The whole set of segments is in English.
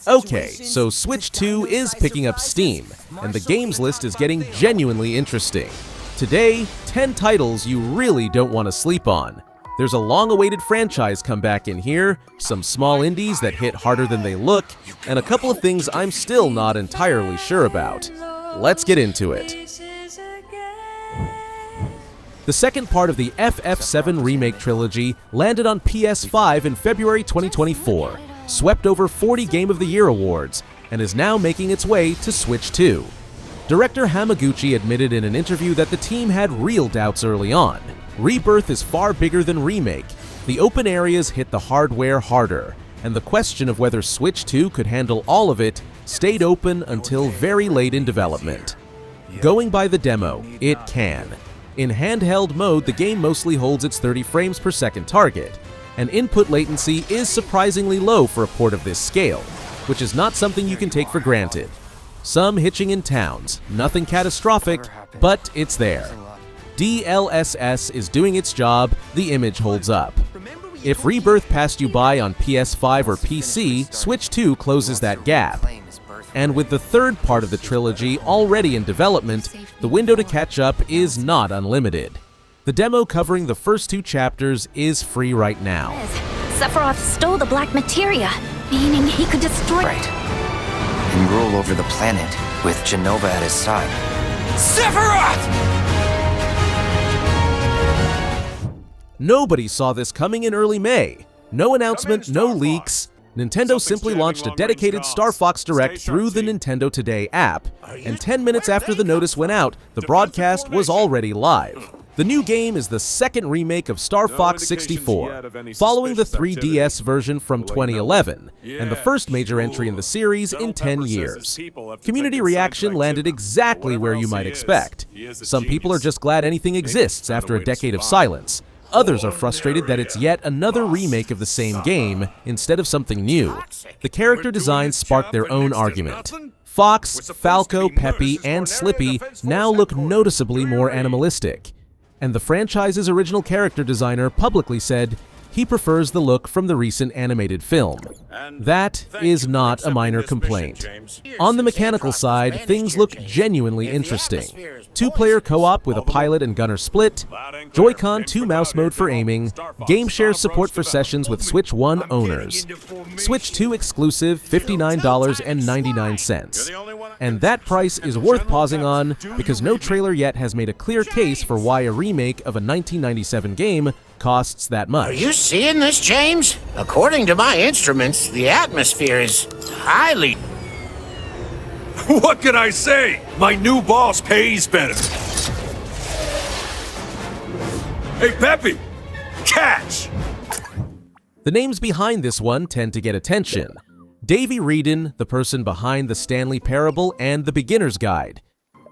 Okay, so Switch 2 is picking up steam, and the games list is getting genuinely interesting. Today, 10 titles you really don't want to sleep on. There's a long-awaited franchise comeback in here, some small indies that hit harder than they look, and a couple of things I'm still not entirely sure about. Let's get into it. The second part of the FF7 Remake trilogy landed on PS5 in February 2024, swept over 40 Game of the Year awards, and is now making its way to Switch 2. Director Hamaguchi admitted in an interview that the team had real doubts early on. Rebirth is far bigger than Remake. The open areas hit the hardware harder, and the question of whether Switch 2 could handle all of it stayed open until very late in development. Going by the demo, it can. In handheld mode, the game mostly holds its 30 frames per second target, and input latency is surprisingly low for a port of this scale, which is not something you can take for granted. Some hitching in towns, nothing catastrophic, but it's there. DLSS is doing its job, the image holds up. If Rebirth passed you by on PS5 or PC, Switch 2 closes that gap. And with the third part of the trilogy already in development, the window to catch up is not unlimited. The demo covering the first 2 chapters is free right now. Sephiroth stole the black materia, meaning he could destroy it. And rule over the planet with Genova at his side. Sephiroth! Nobody saw this coming in early May. No announcement, no leaks. Nintendo simply launched a dedicated Star Fox Direct through the Nintendo Today app, and 10 minutes after the notice went out, the broadcast was already live. The new game is the second remake of Star Fox 64, following the 3DS version from 2011, and the first major entry in the series in 10 years. Community reaction landed exactly where you might expect. Some people are just glad anything exists after a decade of silence. Others are frustrated that it's yet another remake of the same game instead of something new. The character designs spark their own argument. Fox, Falco, Peppy, and Slippy now look noticeably more animalistic. And the franchise's original character designer publicly said he prefers the look from the recent animated film. That is not a minor complaint. On the mechanical side, things look genuinely interesting. 2-player co-op with a pilot and gunner split, Joy-Con 2 mouse mode for aiming, game share support for sessions with Switch 1 owners. Switch 2 exclusive $59.99. And that price is worth pausing on because no trailer yet has made a clear case for why a remake of a 1997 game costs that much. Are you seeing this, James? According to my instruments, the atmosphere is highly... What can I say? My new boss pays better. Hey, Peppy! Catch! The names behind this one tend to get attention. Davey Wreden, the person behind the Stanley Parable and The Beginner's Guide.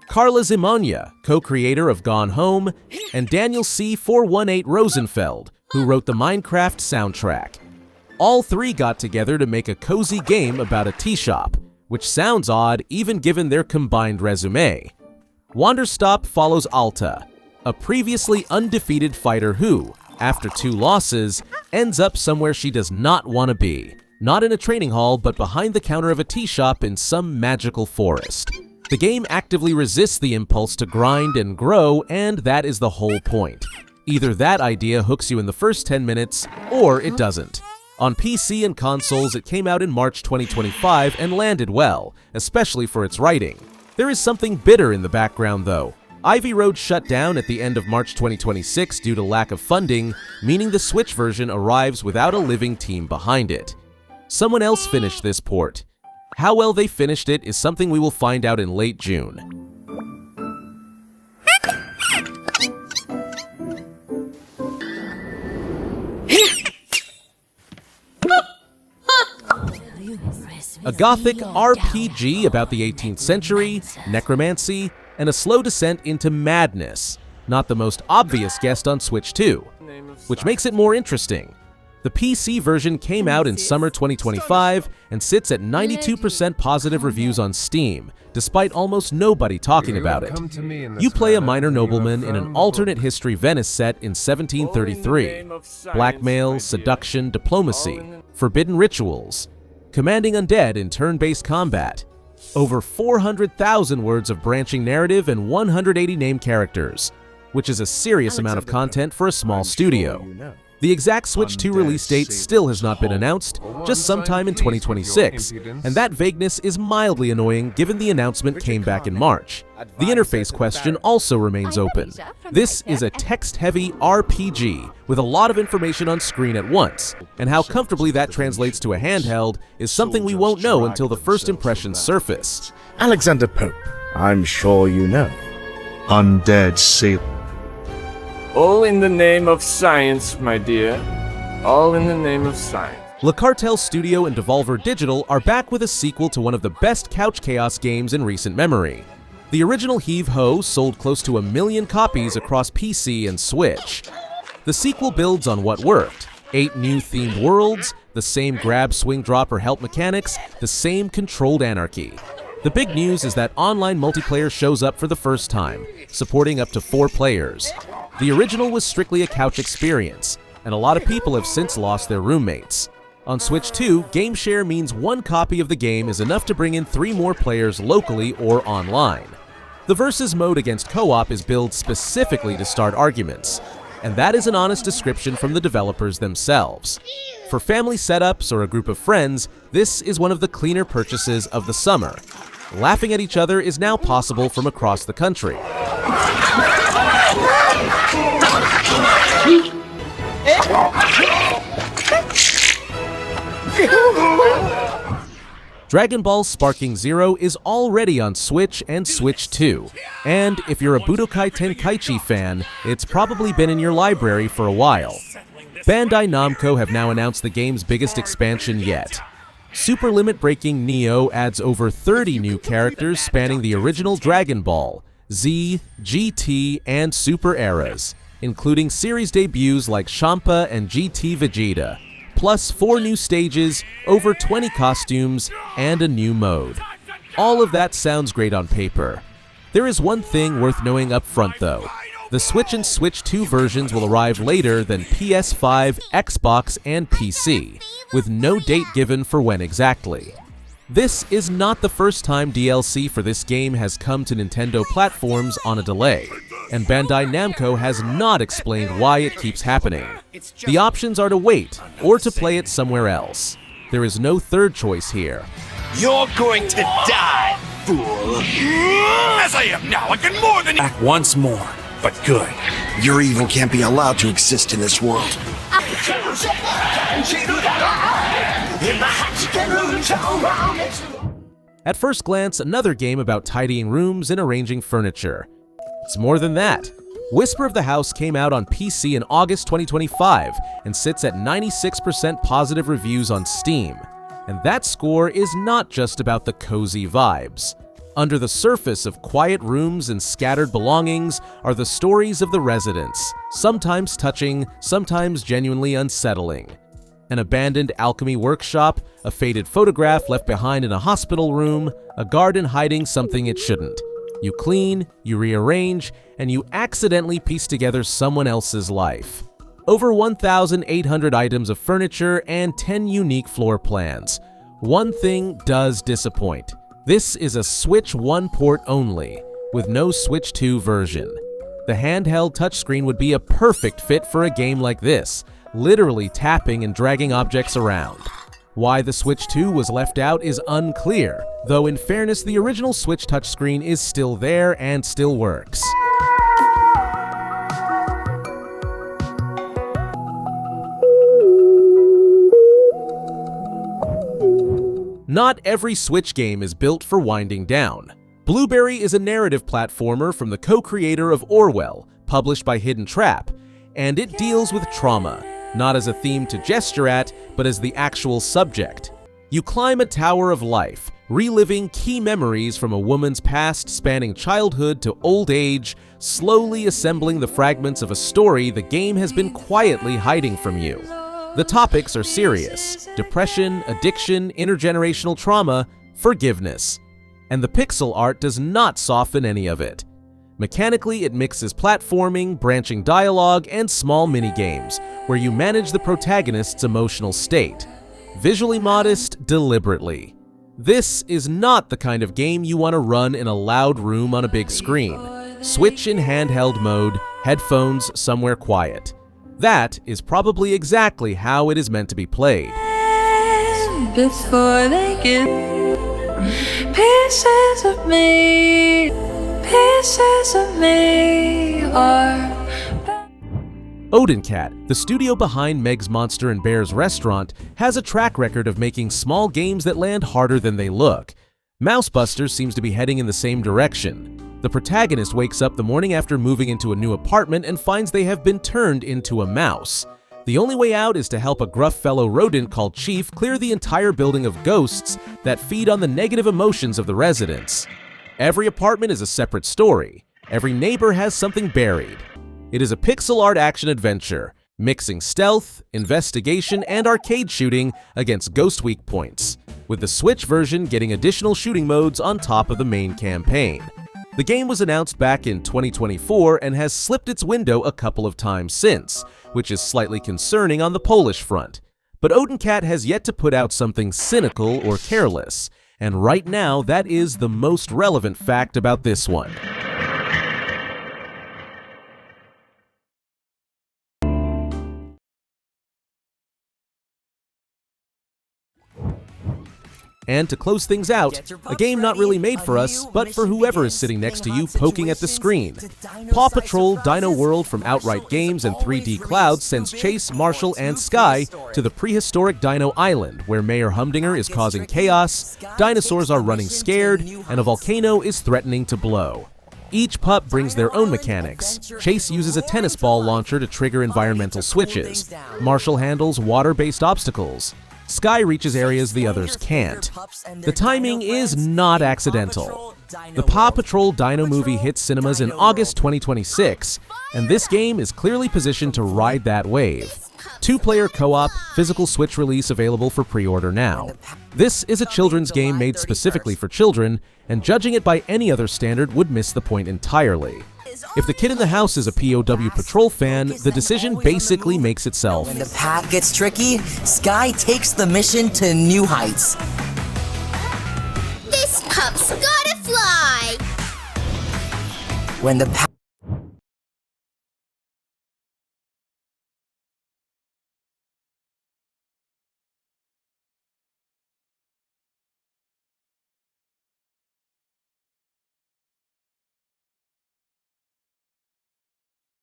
Carla Zimonia, co-creator of Gone Home, and Daniel C. 418 Rosenfeld, who wrote the Minecraft soundtrack. All 3 got together to make a cozy game about a tea shop, which sounds odd even given their combined resume. Wanderstop follows Alta, a previously undefeated fighter who, after 2 losses, ends up somewhere she does not want to be. Not in a training hall, but behind the counter of a tea shop in some magical forest. The game actively resists the impulse to grind and grow, and that is the whole point. Either that idea hooks you in the first 10 minutes, or it doesn't. On PC and consoles, it came out in March 2025 and landed well, especially for its writing. There is something bitter in the background though. Ivy Road shut down at the end of March 2026 due to lack of funding, meaning the Switch version arrives without a living team behind it. Someone else finished this port. How well they finished it is something we will find out in late June. A gothic RPG about the 18th century, necromancy, and a slow descent into madness. Not the most obvious guest on Switch 2, which makes it more interesting. The PC version came out in summer 2025 and sits at 92% positive reviews on Steam, despite almost nobody talking about it. You play a minor nobleman in an alternate history Venice set in 1733. Blackmail, seduction, diplomacy, forbidden rituals. commanding undead in turn-based combat. Over 400,000 words of branching narrative and 180 named characters, which is a serious amount of content for a small studio. The exact Switch 2 release date still has not been announced, just sometime in 2026, and that vagueness is mildly annoying given the announcement came back in March. The interface question also remains open. This is a text-heavy RPG with a lot of information on screen at once, and how comfortably that translates to a handheld is something we won't know until the first impressions surface. Alexander Pope, I'm sure you know. Undead Seal. All in the name of science, my dear. All in the name of science. Le Cartel Studio and Devolver Digital are back with a sequel to one of the best couch chaos games in recent memory. The original Heave Ho sold close to 1 million copies across PC and Switch. The sequel builds on what worked. 8 new themed worlds, the same grab, swing, drop, or help mechanics, the same controlled anarchy. The big news is that online multiplayer shows up for the first time, supporting up to 4 players. The original was strictly a couch experience, and a lot of people have since lost their roommates. On Switch 2, game share means 1 copy of the game is enough to bring in 3 more players locally or online. The versus mode against co-op is built specifically to start arguments, and that is an honest description from the developers themselves. For family setups or a group of friends, this is one of the cleaner purchases of the summer. Laughing at each other is now possible from across the country. Dragon Ball Sparking Zero is already on Switch and Switch 2, and if you're a Budokai Tenkaichi fan, it's probably been in your library for a while. Bandai Namco have now announced the game's biggest expansion yet. Super limit-breaking Neo adds over 30 new characters spanning the original Dragon Ball, Z, GT, and Super eras, including series debuts like Champa and GT Vegeta, plus 4 new stages, over 20 costumes, and a new mode. All of that sounds great on paper. There is one thing worth knowing up front though. The Switch and Switch 2 versions will arrive later than PS5, Xbox, and PC, with no date given for when exactly. This is not the first time DLC for this game has come to Nintendo platforms on a delay, and Bandai Namco has not explained why it keeps happening. The options are to wait, or to play it somewhere else. There is no third choice here. You're going to die, fool! As I am now, I can more than back once more, but good. Your evil can't be allowed to exist in this world. At first glance, another game about tidying rooms and arranging furniture. It's more than that. Whisper of the House came out on PC in August 2025 and sits at 96% positive reviews on Steam. And that score is not just about the cozy vibes. Under the surface of quiet rooms and scattered belongings are the stories of the residents, sometimes touching, sometimes genuinely unsettling. An abandoned alchemy workshop, a faded photograph left behind in a hospital room, a garden hiding something it shouldn't. You clean, you rearrange, and you accidentally piece together someone else's life. Over 1,800 items of furniture and 10 unique floor plans. One thing does disappoint. This is a Switch 1 port only, with no Switch 2 version. The handheld touchscreen would be a perfect fit for a game like this, literally tapping and dragging objects around. Why the Switch 2 was left out is unclear, though in fairness the original Switch touchscreen is still there and still works. Not every Switch game is built for winding down. Blueberry is a narrative platformer from the co-creator of Orwell, published by Hidden Trap, and it deals with trauma, not as a theme to gesture at, but as the actual subject. You climb a tower of life, reliving key memories from a woman's past spanning childhood to old age, slowly assembling the fragments of a story the game has been quietly hiding from you. The topics are serious: depression, addiction, intergenerational trauma, forgiveness. And the pixel art does not soften any of it. Mechanically, it mixes platforming, branching dialogue, and small minigames, where you manage the protagonist's emotional state. Visually modest deliberately. This is not the kind of game you want to run in a loud room on a big screen. Switch in handheld mode, headphones somewhere quiet. That is probably exactly how it is meant to be played. Before they get pieces of me are... Odin Cat, the studio behind Meg's Monster and Bears restaurant, has a track record of making small games that land harder than they look. Mousebusters seems to be heading in the same direction. The protagonist wakes up the morning after moving into a new apartment and finds they have been turned into a mouse. The only way out is to help a gruff fellow rodent called Chief clear the entire building of ghosts that feed on the negative emotions of the residents. Every apartment is a separate story. Every neighbor has something buried. It is a pixel art action-adventure, mixing stealth, investigation, and arcade shooting against ghost weak points, with the Switch version getting additional shooting modes on top of the main campaign. The game was announced back in 2024 and has slipped its window a couple of times since, which is slightly concerning on the Polish front. But Odin Cat has yet to put out something cynical or careless, and right now that is the most relevant fact about this one. And to close things out, a game not really made for us, but for whoever is sitting next to you poking at the screen. Paw Patrol Dino World from Outright Games and 3D Cloud sends Chase, Marshall, and Sky to the prehistoric Dino Island, where Mayor Humdinger is causing chaos, dinosaurs are running scared, and a volcano is threatening to blow. Each pup brings their own mechanics. Chase uses a tennis ball launcher to trigger environmental switches. Marshall handles water-based obstacles. Sky reaches areas the others can't. The timing is not accidental. The Paw Patrol Dino movie hits cinemas in August 2026, and this game is clearly positioned to ride that wave. 2-player co-op, physical Switch release available for pre-order now. This is a children's game made specifically for children, and judging it by any other standard would miss the point entirely. If the kid in the house is a POW Patrol fan, the decision basically makes itself. When the path gets tricky, Sky takes the mission to new heights. This pup's gotta fly! When the